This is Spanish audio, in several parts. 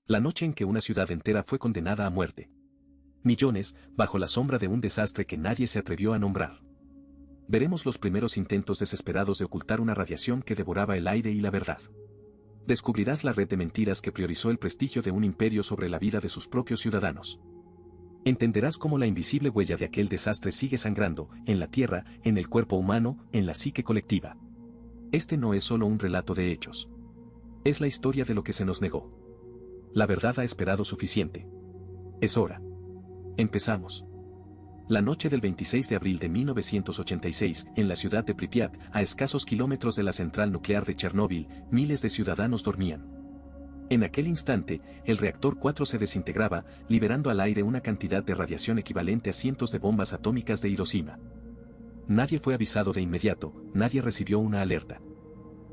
La noche en que una ciudad entera fue condenada a muerte. Millones, bajo la sombra de un desastre que nadie se atrevió a nombrar. Veremos los primeros intentos desesperados de ocultar una radiación que devoraba el aire y la verdad. Descubrirás la red de mentiras que priorizó el prestigio de un imperio sobre la vida de sus propios ciudadanos. Entenderás cómo la invisible huella de aquel desastre sigue sangrando, en la tierra, en el cuerpo humano, en la psique colectiva. Este no es solo un relato de hechos. Es la historia de lo que se nos negó. La verdad ha esperado suficiente. Es hora. Empezamos. La noche del 26 de abril de 1986, en la ciudad de Pripyat, a escasos kilómetros de la central nuclear de Chernóbil, miles de ciudadanos dormían. En aquel instante, el reactor 4 se desintegraba, liberando al aire una cantidad de radiación equivalente a cientos de bombas atómicas de Hiroshima. Nadie fue avisado de inmediato, nadie recibió una alerta.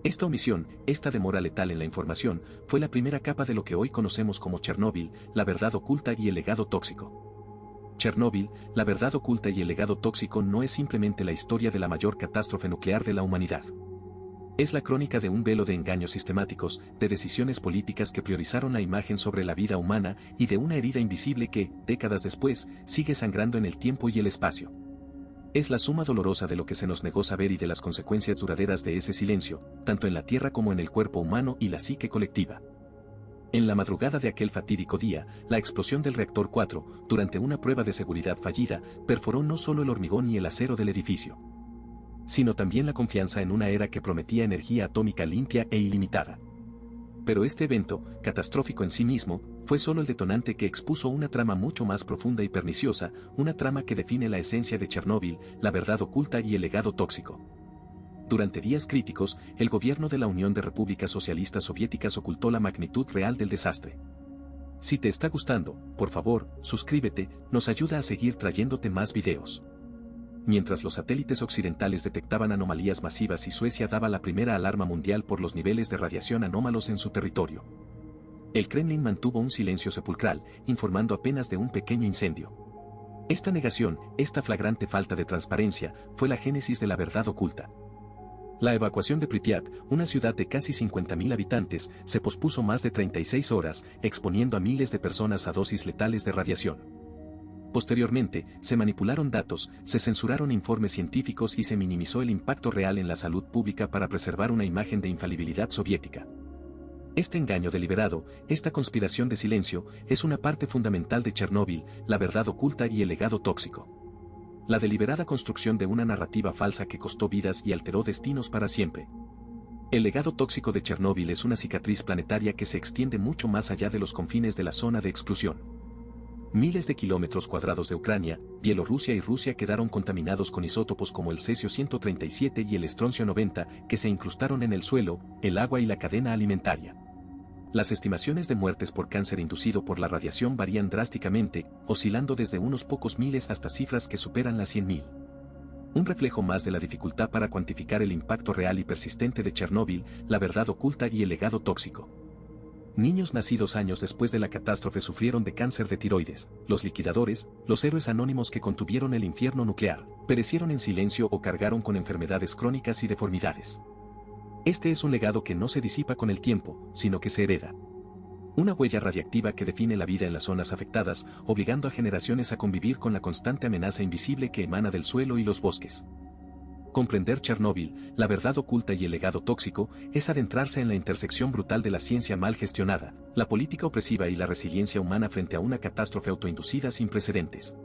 Esta omisión, esta demora letal en la información, fue la primera capa de lo que hoy conocemos como Chernóbil, la verdad oculta y el legado tóxico. Chernóbil, la verdad oculta y el legado tóxico no es simplemente la historia de la mayor catástrofe nuclear de la humanidad. Es la crónica de un velo de engaños sistemáticos, de decisiones políticas que priorizaron la imagen sobre la vida humana y de una herida invisible que, décadas después, sigue sangrando en el tiempo y el espacio. Es la suma dolorosa de lo que se nos negó saber y de las consecuencias duraderas de ese silencio, tanto en la tierra como en el cuerpo humano y la psique colectiva. En la madrugada de aquel fatídico día, la explosión del reactor 4, durante una prueba de seguridad fallida, perforó no solo el hormigón y el acero del edificio, sino también la confianza en una era que prometía energía atómica limpia e ilimitada. Pero este evento, catastrófico en sí mismo, fue solo el detonante que expuso una trama mucho más profunda y perniciosa, una trama que define la esencia de Chernóbil, la verdad oculta y el legado tóxico. Durante días críticos, el gobierno de la Unión de Repúblicas Socialistas Soviéticas ocultó la magnitud real del desastre. Si te está gustando, por favor, suscríbete, nos ayuda a seguir trayéndote más videos. Mientras los satélites occidentales detectaban anomalías masivas y Suecia daba la primera alarma mundial por los niveles de radiación anómalos en su territorio, el Kremlin mantuvo un silencio sepulcral, informando apenas de un pequeño incendio. Esta negación, esta flagrante falta de transparencia, fue la génesis de la verdad oculta. La evacuación de Pripyat, una ciudad de casi 50.000 habitantes, se pospuso más de 36 horas, exponiendo a miles de personas a dosis letales de radiación. Posteriormente, se manipularon datos, se censuraron informes científicos y se minimizó el impacto real en la salud pública para preservar una imagen de infalibilidad soviética. Este engaño deliberado, esta conspiración de silencio, es una parte fundamental de Chernóbil, la verdad oculta y el legado tóxico. La deliberada construcción de una narrativa falsa que costó vidas y alteró destinos para siempre. El legado tóxico de Chernóbil es una cicatriz planetaria que se extiende mucho más allá de los confines de la zona de exclusión. Miles de kilómetros cuadrados de Ucrania, Bielorrusia y Rusia quedaron contaminados con isótopos como el cesio-137 y el estroncio-90 que se incrustaron en el suelo, el agua y la cadena alimentaria. Las estimaciones de muertes por cáncer inducido por la radiación varían drásticamente, oscilando desde unos pocos miles hasta cifras que superan las 100.000. Un reflejo más de la dificultad para cuantificar el impacto real y persistente de Chernóbil, la verdad oculta y el legado tóxico. Niños nacidos años después de la catástrofe sufrieron de cáncer de tiroides, los liquidadores, los héroes anónimos que contuvieron el infierno nuclear, perecieron en silencio o cargaron con enfermedades crónicas y deformidades. Este es un legado que no se disipa con el tiempo, sino que se hereda. Una huella radiactiva que define la vida en las zonas afectadas, obligando a generaciones a convivir con la constante amenaza invisible que emana del suelo y los bosques. Comprender Chernóbil, la verdad oculta y el legado tóxico, es adentrarse en la intersección brutal de la ciencia mal gestionada, la política opresiva y la resiliencia humana frente a una catástrofe autoinducida sin precedentes.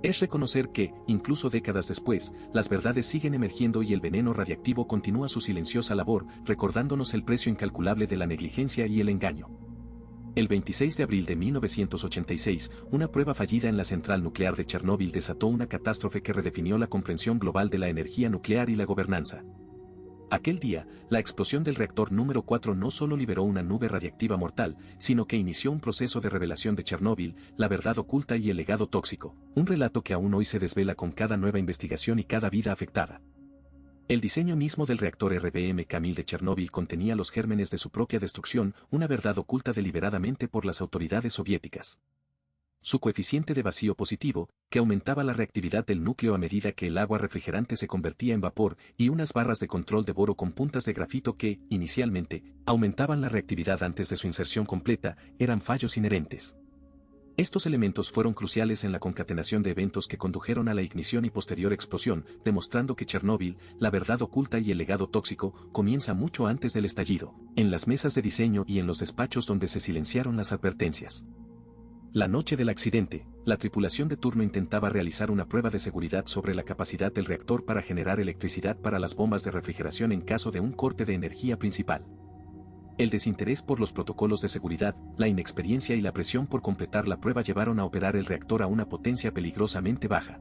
Es reconocer que, incluso décadas después, las verdades siguen emergiendo y el veneno radiactivo continúa su silenciosa labor, recordándonos el precio incalculable de la negligencia y el engaño. El 26 de abril de 1986, una prueba fallida en la central nuclear de Chernóbil desató una catástrofe que redefinió la comprensión global de la energía nuclear y la gobernanza. Aquel día, la explosión del reactor número 4 no solo liberó una nube radiactiva mortal, sino que inició un proceso de revelación de Chernóbil, la verdad oculta y el legado tóxico, un relato que aún hoy se desvela con cada nueva investigación y cada vida afectada. El diseño mismo del reactor RBMK-1000 de Chernóbil contenía los gérmenes de su propia destrucción, una verdad oculta deliberadamente por las autoridades soviéticas. su coeficiente de vacío positivo, que aumentaba la reactividad del núcleo a medida que el agua refrigerante se convertía en vapor, y unas barras de control de boro con puntas de grafito que, inicialmente, aumentaban la reactividad antes de su inserción completa, eran fallos inherentes. Estos elementos fueron cruciales en la concatenación de eventos que condujeron a la ignición y posterior explosión, demostrando que Chernóbil, la verdad oculta y el legado tóxico, comienza mucho antes del estallido, en las mesas de diseño y en los despachos donde se silenciaron las advertencias. La noche del accidente, la tripulación de turno intentaba realizar una prueba de seguridad sobre la capacidad del reactor para generar electricidad para las bombas de refrigeración en caso de un corte de energía principal. El desinterés por los protocolos de seguridad, la inexperiencia y la presión por completar la prueba llevaron a operar el reactor a una potencia peligrosamente baja.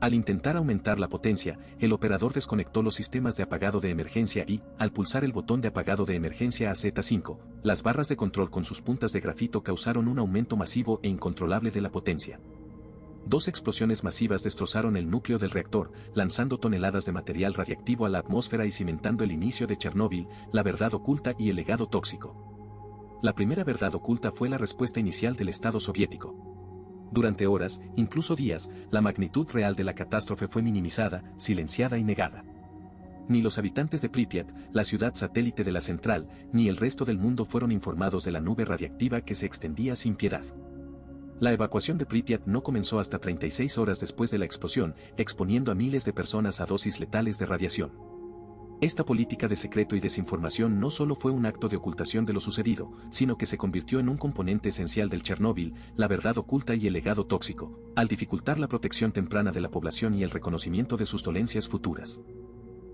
Al intentar aumentar la potencia, el operador desconectó los sistemas de apagado de emergencia y, al pulsar el botón de apagado de emergencia AZ5, las barras de control con sus puntas de grafito causaron un aumento masivo e incontrolable de la potencia. Dos explosiones masivas destrozaron el núcleo del reactor, lanzando toneladas de material radiactivo a la atmósfera y cimentando el inicio de Chernóbil, la verdad oculta y el legado tóxico. La primera verdad oculta fue la respuesta inicial del Estado soviético. Durante horas, incluso días, la magnitud real de la catástrofe fue minimizada, silenciada y negada. Ni los habitantes de Pripyat, la ciudad satélite de la central, ni el resto del mundo fueron informados de la nube radiactiva que se extendía sin piedad. La evacuación de Pripyat no comenzó hasta 36 horas después de la explosión, exponiendo a miles de personas a dosis letales de radiación. Esta política de secreto y desinformación no solo fue un acto de ocultación de lo sucedido, sino que se convirtió en un componente esencial del Chernóbil, la verdad oculta y el legado tóxico, al dificultar la protección temprana de la población y el reconocimiento de sus dolencias futuras.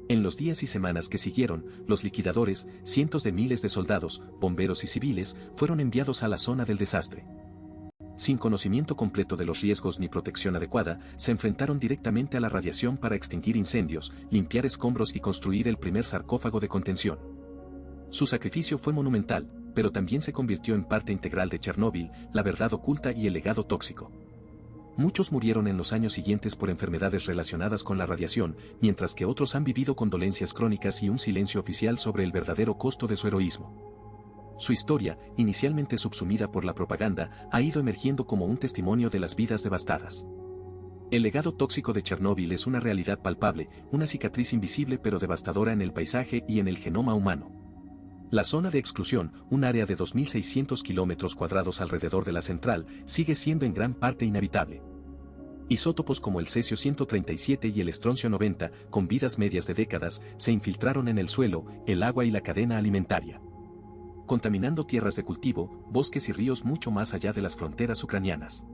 En los días y semanas que siguieron, los liquidadores, cientos de miles de soldados, bomberos y civiles, fueron enviados a la zona del desastre. Sin conocimiento completo de los riesgos ni protección adecuada, se enfrentaron directamente a la radiación para extinguir incendios, limpiar escombros y construir el primer sarcófago de contención. Su sacrificio fue monumental, pero también se convirtió en parte integral de Chernóbil, la verdad oculta y el legado tóxico. Muchos murieron en los años siguientes por enfermedades relacionadas con la radiación, mientras que otros han vivido con dolencias crónicas y un silencio oficial sobre el verdadero costo de su heroísmo. Su historia, inicialmente subsumida por la propaganda, ha ido emergiendo como un testimonio de las vidas devastadas. El legado tóxico de Chernóbil es una realidad palpable, una cicatriz invisible pero devastadora en el paisaje y en el genoma humano. La zona de exclusión, un área de 2.600 kilómetros cuadrados alrededor de la central, sigue siendo en gran parte inhabitable. Isótopos como el cesio-137 y el estroncio-90, con vidas medias de décadas, se infiltraron en el suelo, el agua y la cadena alimentaria, contaminando tierras de cultivo, bosques y ríos mucho más allá de las fronteras ucranianas.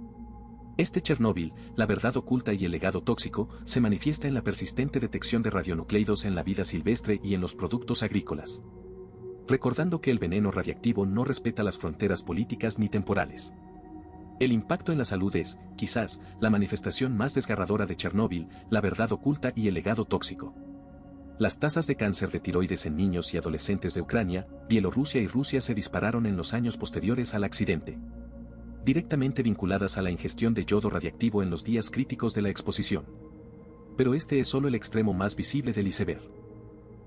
Este Chernóbil, la verdad oculta y el legado tóxico, se manifiesta en la persistente detección de radionucleidos en la vida silvestre y en los productos agrícolas. Recordando que el veneno radiactivo no respeta las fronteras políticas ni temporales. El impacto en la salud es, quizás, la manifestación más desgarradora de Chernóbil, la verdad oculta y el legado tóxico. Las tasas de cáncer de tiroides en niños y adolescentes de Ucrania, Bielorrusia y Rusia se dispararon en los años posteriores al accidente, directamente vinculadas a la ingestión de yodo radiactivo en los días críticos de la exposición. Pero este es solo el extremo más visible del iceberg.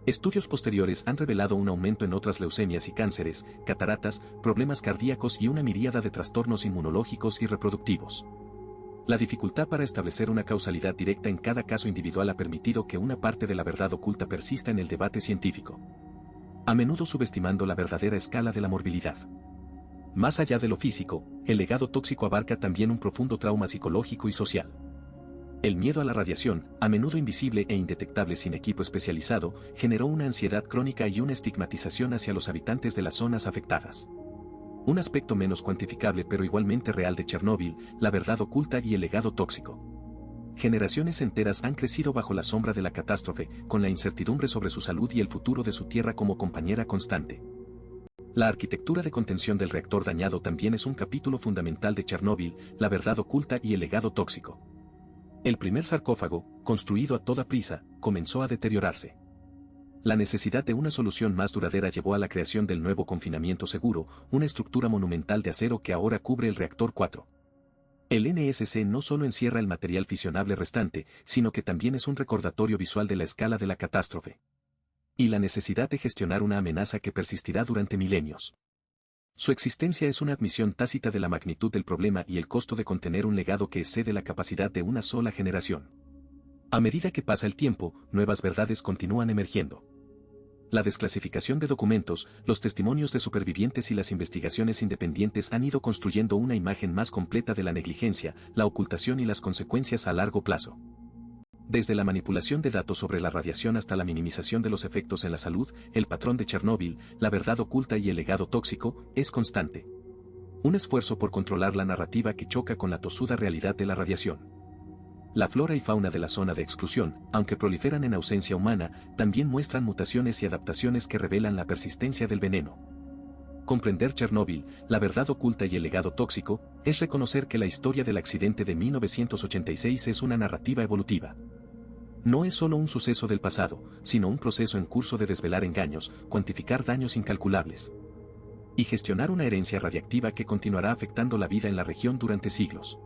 Estudios posteriores han revelado un aumento en otras leucemias y cánceres, cataratas, problemas cardíacos y una miríada de trastornos inmunológicos y reproductivos. La dificultad para establecer una causalidad directa en cada caso individual ha permitido que una parte de la verdad oculta persista en el debate científico, a menudo subestimando la verdadera escala de la morbilidad. Más allá de lo físico, el legado tóxico abarca también un profundo trauma psicológico y social. El miedo a la radiación, a menudo invisible e indetectable sin equipo especializado, generó una ansiedad crónica y una estigmatización hacia los habitantes de las zonas afectadas. Un aspecto menos cuantificable pero igualmente real de Chernóbil, la verdad oculta y el legado tóxico. Generaciones enteras han crecido bajo la sombra de la catástrofe, con la incertidumbre sobre su salud y el futuro de su tierra como compañera constante. La arquitectura de contención del reactor dañado también es un capítulo fundamental de Chernóbil, la verdad oculta y el legado tóxico. El primer sarcófago, construido a toda prisa, comenzó a deteriorarse. La necesidad de una solución más duradera llevó a la creación del nuevo confinamiento seguro, una estructura monumental de acero que ahora cubre el reactor 4. El NSC no solo encierra el material fisionable restante, sino que también es un recordatorio visual de la escala de la catástrofe y la necesidad de gestionar una amenaza que persistirá durante milenios. Su existencia es una admisión tácita de la magnitud del problema y el costo de contener un legado que excede la capacidad de una sola generación. A medida que pasa el tiempo, nuevas verdades continúan emergiendo. La desclasificación de documentos, los testimonios de supervivientes y las investigaciones independientes han ido construyendo una imagen más completa de la negligencia, la ocultación y las consecuencias a largo plazo. Desde la manipulación de datos sobre la radiación hasta la minimización de los efectos en la salud, el patrón de Chernóbil, la verdad oculta y el legado tóxico, es constante. Un esfuerzo por controlar la narrativa que choca con la tosuda realidad de la radiación. La flora y fauna de la zona de exclusión, aunque proliferan en ausencia humana, también muestran mutaciones y adaptaciones que revelan la persistencia del veneno. Comprender Chernóbil, la verdad oculta y el legado tóxico, es reconocer que la historia del accidente de 1986 es una narrativa evolutiva. No es solo un suceso del pasado, sino un proceso en curso de desvelar engaños, cuantificar daños incalculables y gestionar una herencia radiactiva que continuará afectando la vida en la región durante siglos.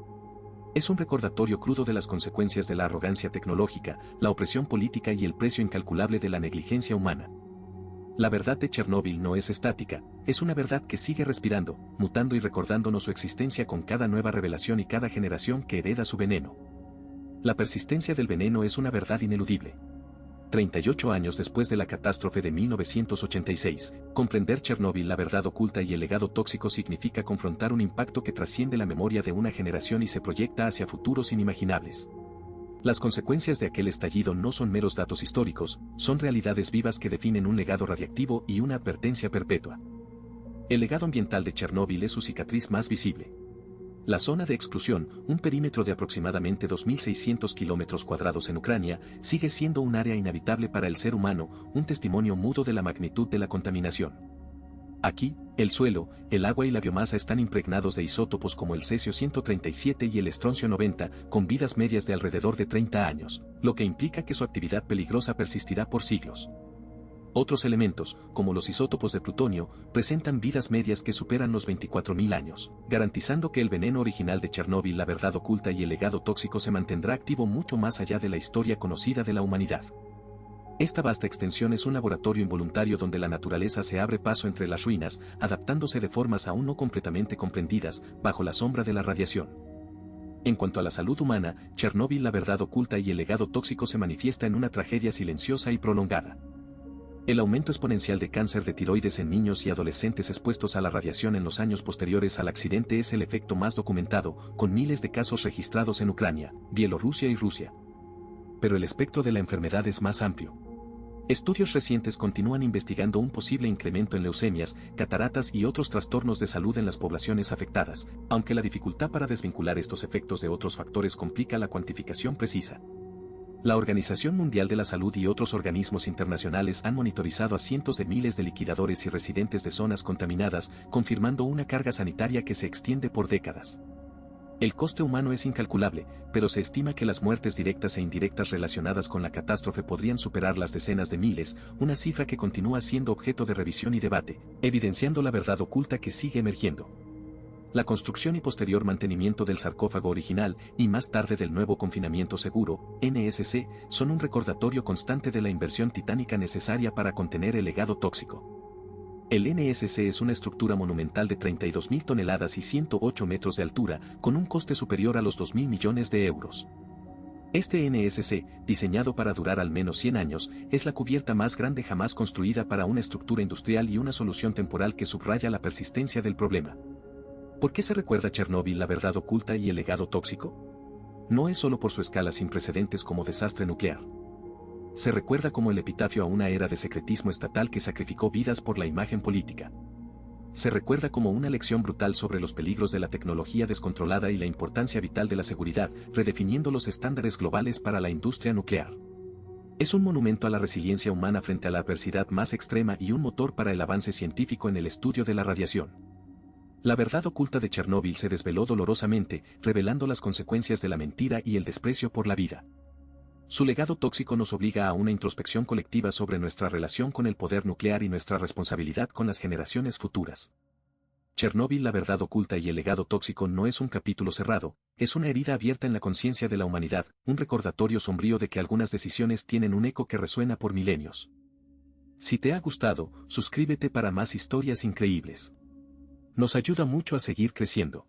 Es un recordatorio crudo de las consecuencias de la arrogancia tecnológica, la opresión política y el precio incalculable de la negligencia humana. La verdad de Chernóbil no es estática, es una verdad que sigue respirando, mutando y recordándonos su existencia con cada nueva revelación y cada generación que hereda su veneno. La persistencia del veneno es una verdad ineludible. 38 años después de la catástrofe de 1986, comprender Chernóbil, la verdad oculta y el legado tóxico significa confrontar un impacto que trasciende la memoria de una generación y se proyecta hacia futuros inimaginables. Las consecuencias de aquel estallido no son meros datos históricos, son realidades vivas que definen un legado radiactivo y una advertencia perpetua. El legado ambiental de Chernóbil es su cicatriz más visible. La zona de exclusión, un perímetro de aproximadamente 2.600 kilómetros cuadrados en Ucrania, sigue siendo un área inhabitable para el ser humano, un testimonio mudo de la magnitud de la contaminación. Aquí, el suelo, el agua y la biomasa están impregnados de isótopos como el cesio-137 y el estroncio-90, con vidas medias de alrededor de 30 años, lo que implica que su actividad peligrosa persistirá por siglos. Otros elementos, como los isótopos de plutonio, presentan vidas medias que superan los 24.000 años, garantizando que el veneno original de Chernóbil, la verdad oculta y el legado tóxico se mantendrá activo mucho más allá de la historia conocida de la humanidad. Esta vasta extensión es un laboratorio involuntario donde la naturaleza se abre paso entre las ruinas, adaptándose de formas aún no completamente comprendidas, bajo la sombra de la radiación. En cuanto a la salud humana, Chernóbil, la verdad oculta y el legado tóxico se manifiesta en una tragedia silenciosa y prolongada. El aumento exponencial de cáncer de tiroides en niños y adolescentes expuestos a la radiación en los años posteriores al accidente es el efecto más documentado, con miles de casos registrados en Ucrania, Bielorrusia y Rusia. Pero el espectro de la enfermedad es más amplio. Estudios recientes continúan investigando un posible incremento en leucemias, cataratas y otros trastornos de salud en las poblaciones afectadas, aunque la dificultad para desvincular estos efectos de otros factores complica la cuantificación precisa. La Organización Mundial de la Salud y otros organismos internacionales han monitorizado a cientos de miles de liquidadores y residentes de zonas contaminadas, confirmando una carga sanitaria que se extiende por décadas. El coste humano es incalculable, pero se estima que las muertes directas e indirectas relacionadas con la catástrofe podrían superar las decenas de miles, una cifra que continúa siendo objeto de revisión y debate, evidenciando la verdad oculta que sigue emergiendo. La construcción y posterior mantenimiento del sarcófago original, y más tarde del nuevo confinamiento seguro, NSC, son un recordatorio constante de la inversión titánica necesaria para contener el legado tóxico. El NSC es una estructura monumental de 32.000 toneladas y 108 metros de altura, con un coste superior a los 2.000 millones de euros. Este NSC, diseñado para durar al menos 100 años, es la cubierta más grande jamás construida para una estructura industrial y una solución temporal que subraya la persistencia del problema. ¿Por qué se recuerda Chernóbil, la verdad oculta y el legado tóxico? No es solo por su escala sin precedentes como desastre nuclear. Se recuerda como el epitafio a una era de secretismo estatal que sacrificó vidas por la imagen política. Se recuerda como una lección brutal sobre los peligros de la tecnología descontrolada y la importancia vital de la seguridad, redefiniendo los estándares globales para la industria nuclear. Es un monumento a la resiliencia humana frente a la adversidad más extrema y un motor para el avance científico en el estudio de la radiación. La verdad oculta de Chernóbil se desveló dolorosamente, revelando las consecuencias de la mentira y el desprecio por la vida. Su legado tóxico nos obliga a una introspección colectiva sobre nuestra relación con el poder nuclear y nuestra responsabilidad con las generaciones futuras. Chernóbil, la verdad oculta y el legado tóxico no es un capítulo cerrado, es una herida abierta en la conciencia de la humanidad, un recordatorio sombrío de que algunas decisiones tienen un eco que resuena por milenios. Si te ha gustado, suscríbete para más historias increíbles. Nos ayuda mucho a seguir creciendo.